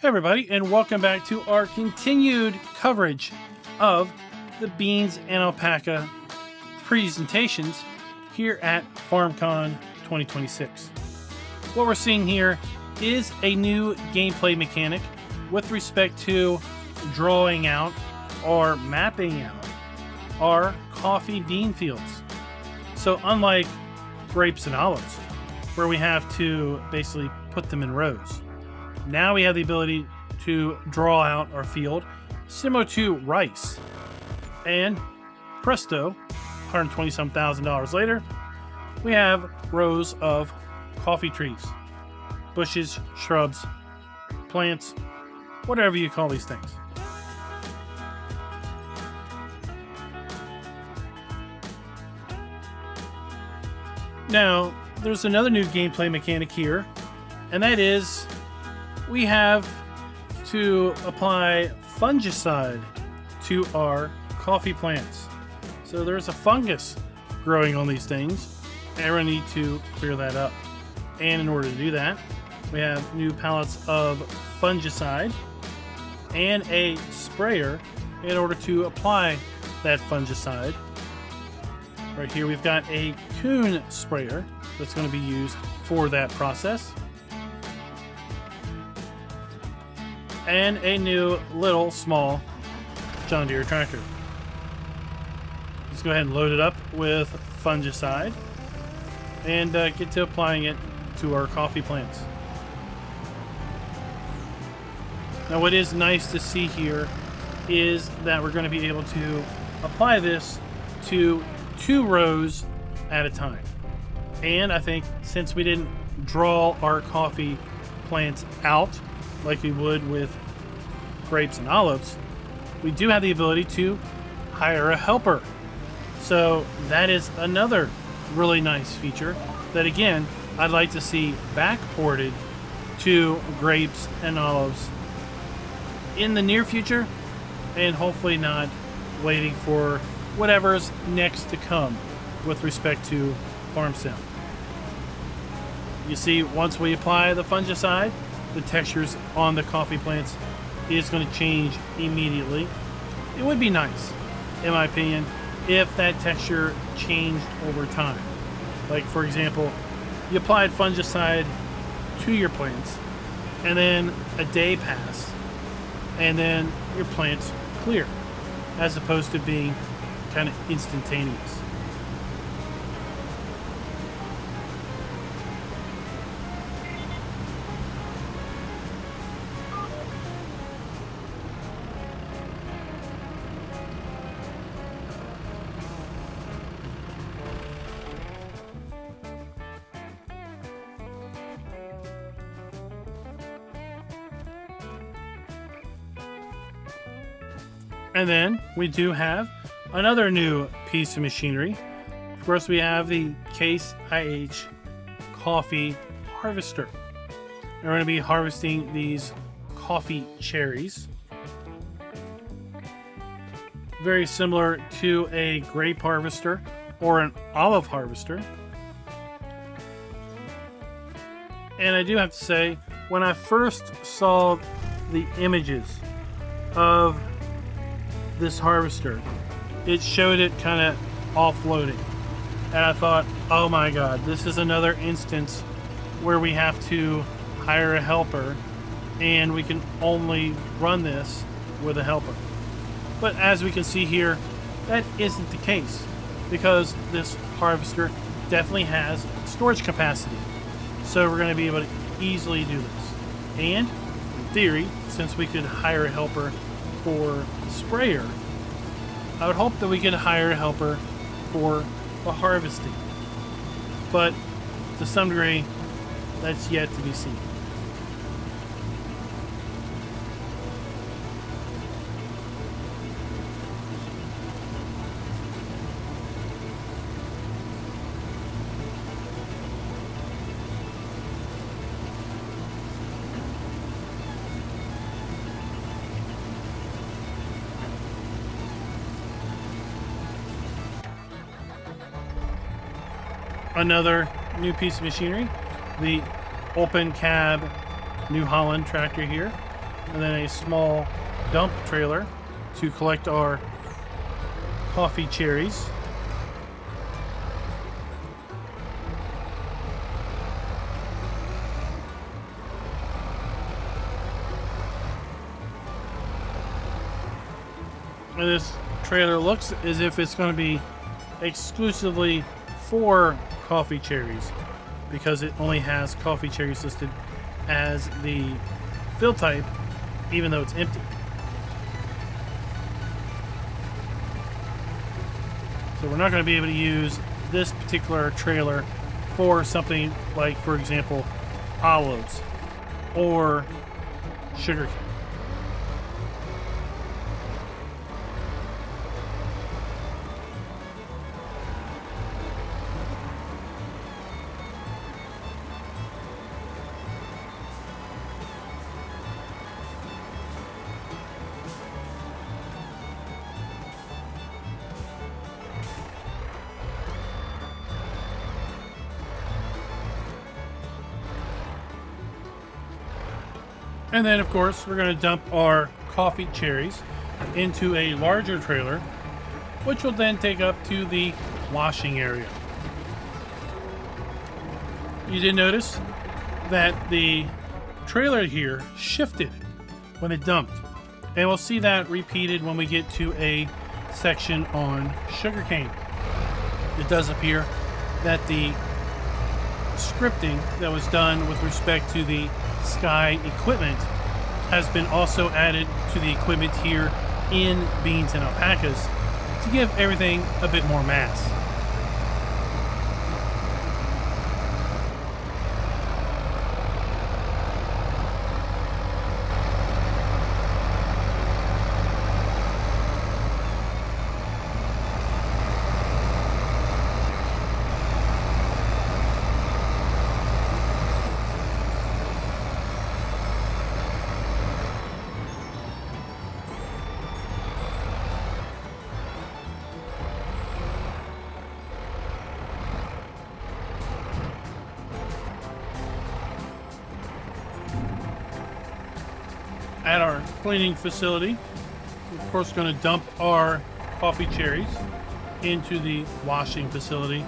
Hey everybody, and welcome back to our continued coverage of the Beans and Alpaca presentations here at FarmCon 2026. What we're seeing here is a new gameplay mechanic with respect to drawing out or mapping out our coffee bean fields. So unlike grapes and olives, where we have to basically put them in rows, now we have the ability to draw out our field similar to rice. And presto, $120,000 later, we have rows of coffee trees, bushes, shrubs, plants, whatever you call these things. Now, there's another new gameplay mechanic here, and that is we have to apply fungicide to our coffee plants. So there's a fungus growing on these things, and we need to clear that up. And in order to do that, we have new pallets of fungicide and a sprayer in order to apply that fungicide. Right here we've got a coon sprayer that's going to be used for that process. And a new little small John Deere tractor. Let's go ahead and load it up with fungicide and get to applying it to our coffee plants. Now what is nice to see here is that we're going to be able to apply this to 2 rows at a time. And I think since we didn't draw our coffee plants out like we would with grapes and olives, we do have the ability to hire a helper. So that is another really nice feature that, again, I'd like to see backported to grapes and olives in the near future, and hopefully not waiting for whatever's next to come with respect to farm sim. You see, once we apply the fungicide, the textures on the coffee plants is going to change immediately. It would be nice, in my opinion, if that texture changed over time. Like, for example, you applied fungicide to your plants, and then a day passed, and then your plants clear, as opposed to being kind of instantaneous. And then we do have another new piece of machinery. Of course, we have the Case IH coffee harvester. And we're going to be harvesting these coffee cherries. Very similar to a grape harvester or an olive harvester. And I do have to say, when I first saw the images of this harvester, it showed it kind of offloading, and I thought, oh my god, this is another instance where we have to hire a helper, and we can only run this with a helper. But as we can see here, that isn't the case, because this harvester definitely has storage capacity, so we're going to be able to easily do this. And in theory, since we could hire a helper for the sprayer, I would hope that we could hire a helper for the harvesting. But to some degree, that's yet to be seen. Another new piece of machinery, the open cab New Holland tractor here. and then a small dump trailer to collect our coffee cherries. And this trailer looks as if it's going to be exclusively for coffee cherries, because it only has coffee cherries listed as the fill type, even though it's empty. So we're not going to be able to use this particular trailer for something like, for example, olives or sugarcane. And then, of course, we're going to dump our coffee cherries into a larger trailer, which will then take up to the washing area. You did notice that the trailer here shifted when it dumped. And we'll see that repeated when we get to a section on sugarcane. It does appear that the scripting that was done with respect to the Sky equipment has been also added to the equipment here in Beans and Alpacas to give everything a bit more mass. At our cleaning facility, we're of course going to dump our coffee cherries into the washing facility.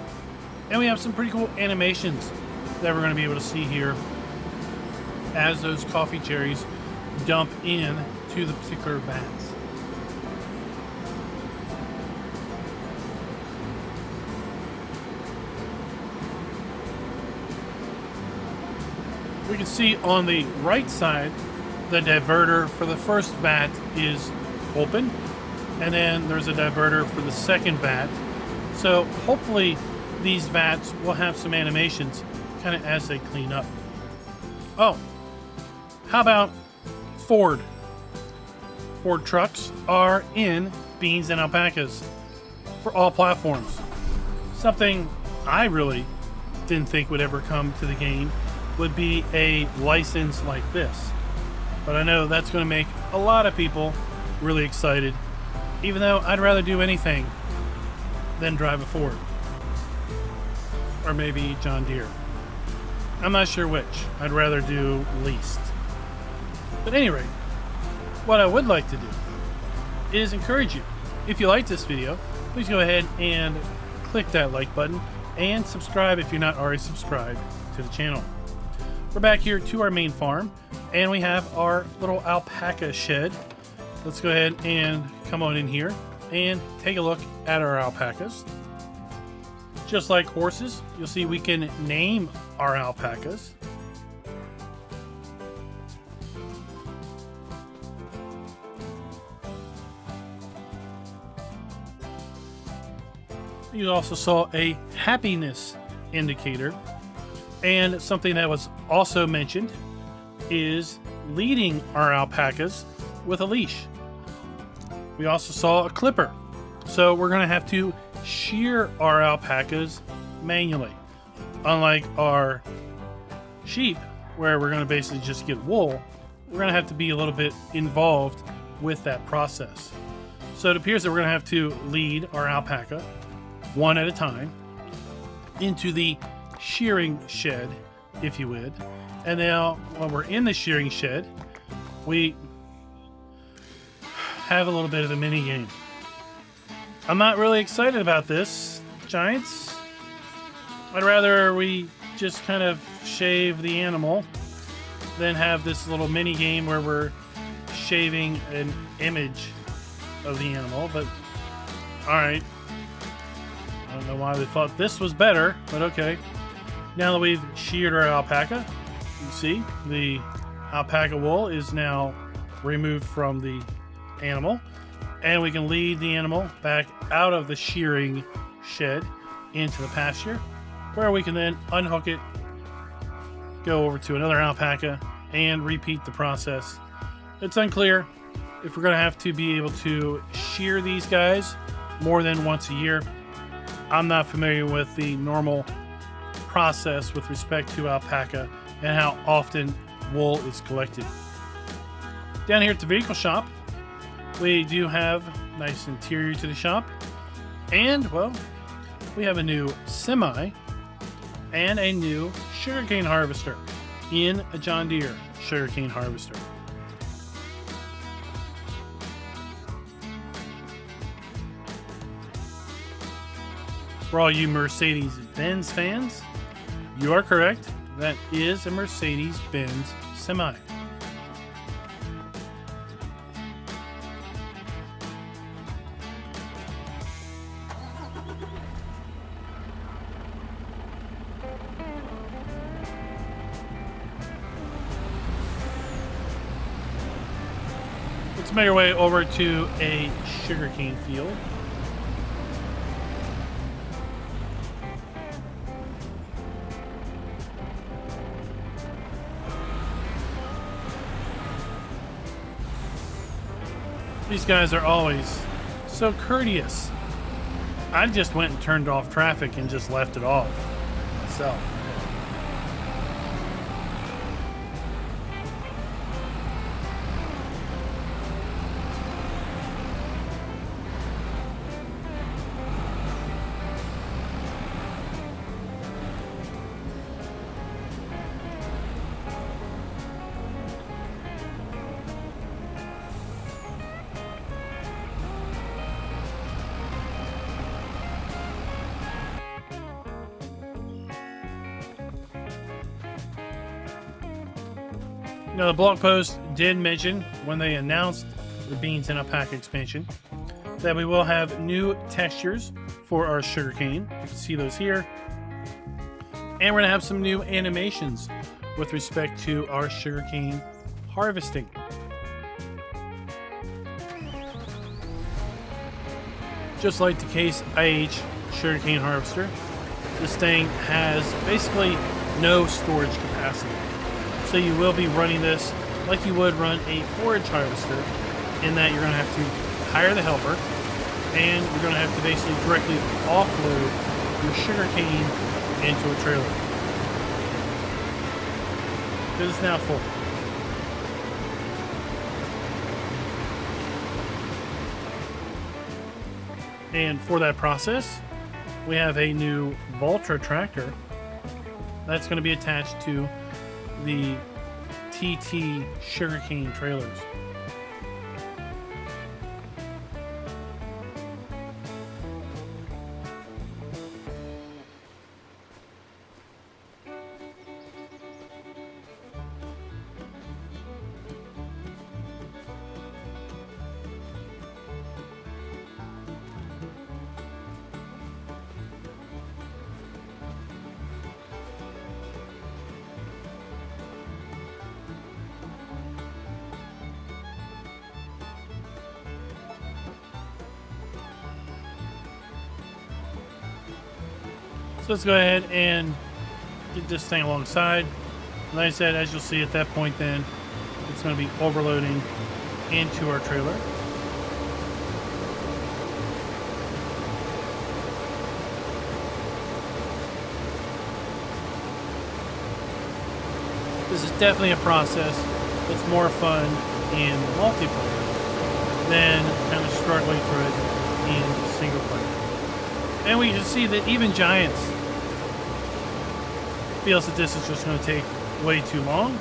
And we have some pretty cool animations that we're going to be able to see here as those coffee cherries dump in to the particular vats. We can see on the right side the diverter for the first vat is open, and then there's a diverter for the second vat. So hopefully these vats will have some animations kind of as they clean up. Oh, how about Ford? Ford trucks are in Beans and Alpacas for all platforms. Something I really didn't think would ever come to the game would be a license like this. But I know that's going to make a lot of people really excited, even though I'd rather do anything than drive a Ford. Or maybe John Deere. I'm not sure which. I'd rather do least. But at any rate, what I would like to do is encourage you. If you like this video, please go ahead and click that like button and subscribe if you're not already subscribed to the channel. We're back here to our main farm, and we have our little alpaca shed. Let's go ahead and come on in here and take a look at our alpacas. Just like horses, you'll see we can name our alpacas. You also saw a happiness indicator. And something that was also mentioned is leading our alpacas with a leash. We also saw a clipper. So we're going to have to shear our alpacas manually. Unlike our sheep, where we're going to basically just get wool, we're going to have to be a little bit involved with that process. So it appears that we're going to have to lead our alpaca one at a time into the shearing shed, if you would. And now when we're in the shearing shed, we have a little bit of a mini game. I'm not really excited about this, Giants. I'd rather we just kind of shave the animal than have this little mini game where we're shaving an image of the animal. But alright. I don't know why we thought this was better, but okay. Now that we've sheared our alpaca, you see the alpaca wool is now removed from the animal, and we can lead the animal back out of the shearing shed into the pasture, where we can then unhook it, go over to another alpaca, and repeat the process. It's unclear if we're going to have to be able to shear these guys more than once a year. I'm not familiar with the normal process with respect to alpaca and how often wool is collected. Down here at the vehicle shop, we do have a nice interior to the shop, and well, we have a new semi and a new sugarcane harvester in a John Deere sugarcane harvester. For all you Mercedes-Benz fans, you are correct. That is a Mercedes-Benz semi. Let's make our way over to a sugarcane field. These guys are always so courteous. I just went and turned off traffic and just left it off myself. Now, the blog post did mention when they announced the Beans and Alpaca expansion that we will have new textures for our sugarcane. You can see those here. And we're going to have some new animations with respect to our sugarcane harvesting. Just like the Case IH sugarcane harvester, this thing has basically no storage capacity. So you will be running this like you would run a forage harvester, in that you're going to have to hire the helper, and you're going to have to basically directly offload your sugarcane into a trailer. Because it's now full. And for that process, we have a new Valtra tractor that's going to be attached to the TT sugarcane trailers. So let's go ahead and get this thing alongside. Like I said, as you'll see at that point, then it's going to be overloading into our trailer. This is definitely a process that's more fun in multiplayer than kind of struggling through it in single player. And we can see that even Giants feels that this is just going to take way too long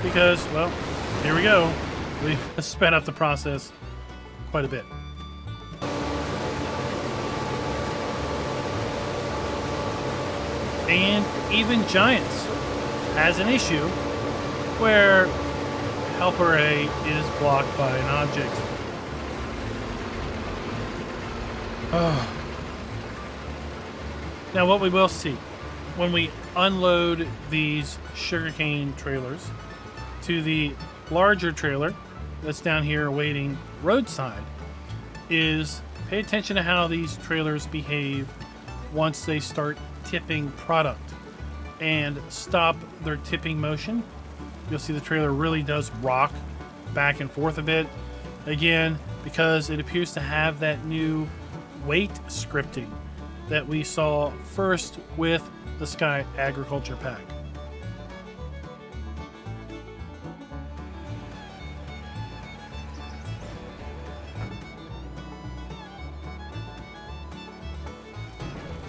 because, well, here we go. we sped up the process quite a bit. And even Giants has an issue where helper A is blocked by an object. Now what we will see when we unload these sugarcane trailers to the larger trailer that's down here awaiting roadside is pay attention to how these trailers behave once they start tipping product, and stop their tipping motion. You'll see the trailer really does rock back and forth a bit, again because it appears to have that new weight scripting that we saw first with the Sky Agriculture Pack.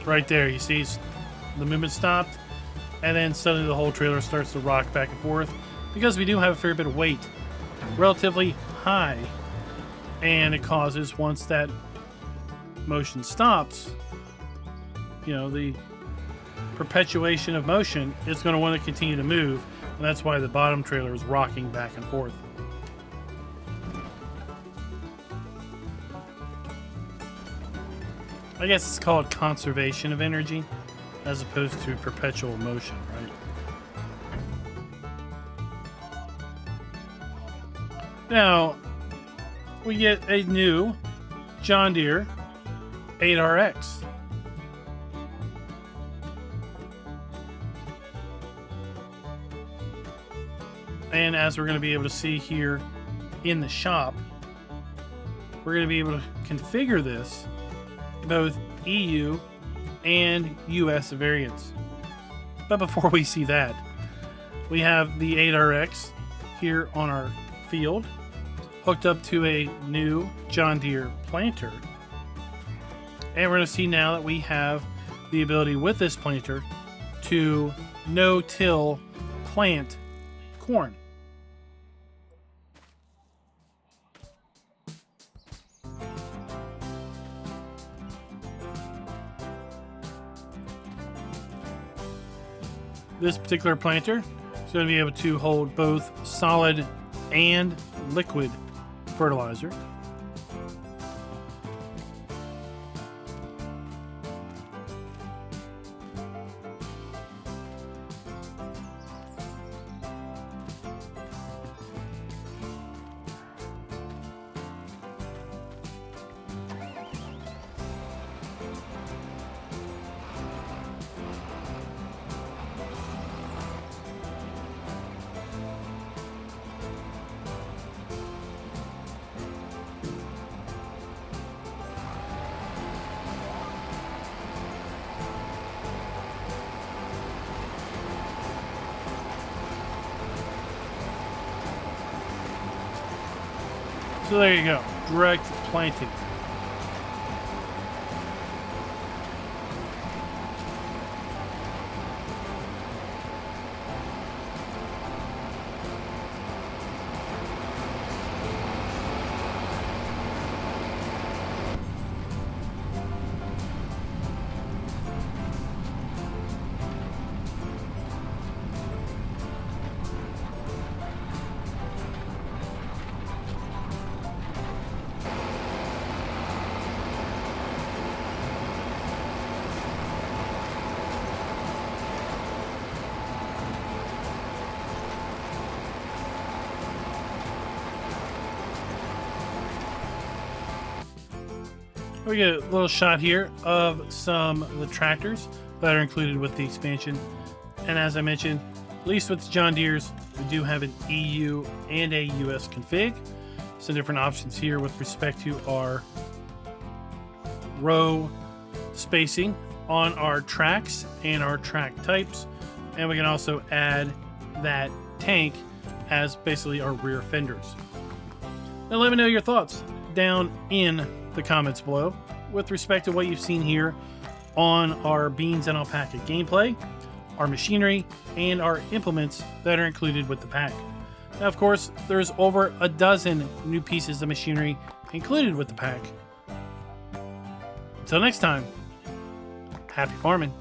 Right there, you see the movement stopped, and then suddenly the whole trailer starts to rock back and forth because we do have a fair bit of weight, relatively high, and it causes, once that motion stops, you know, the perpetuation of motion is going to want to continue to move, and that's why the bottom trailer is rocking back and forth. I guess it's called conservation of energy as opposed to perpetual motion, right? Now, we get a new John Deere 8RX. And as we're going to be able to see here in the shop, we're going to be able to configure this both EU and US variants. But before we see that, we have the 8RX here on our field, hooked up to a new John Deere planter. And we're going to see now that we have the ability with this planter to no-till plant corn. This particular planter is going to be able to hold both solid and liquid fertilizer. So there you go, direct planting. We get a little shot here of some of the tractors that are included with the expansion. And as I mentioned, at least with the John Deere's, we do have an EU and a US config. Some different options here with respect to our row spacing on our tracks and our track types. And we can also add that tank as basically our rear fenders. Now let me know your thoughts down in the comments below with respect to what you've seen here on our Beans and Alpaca gameplay, our machinery, and our implements that are included with the pack. Now, of course, there's over a dozen new pieces of machinery included with the pack. Until next time, happy farming.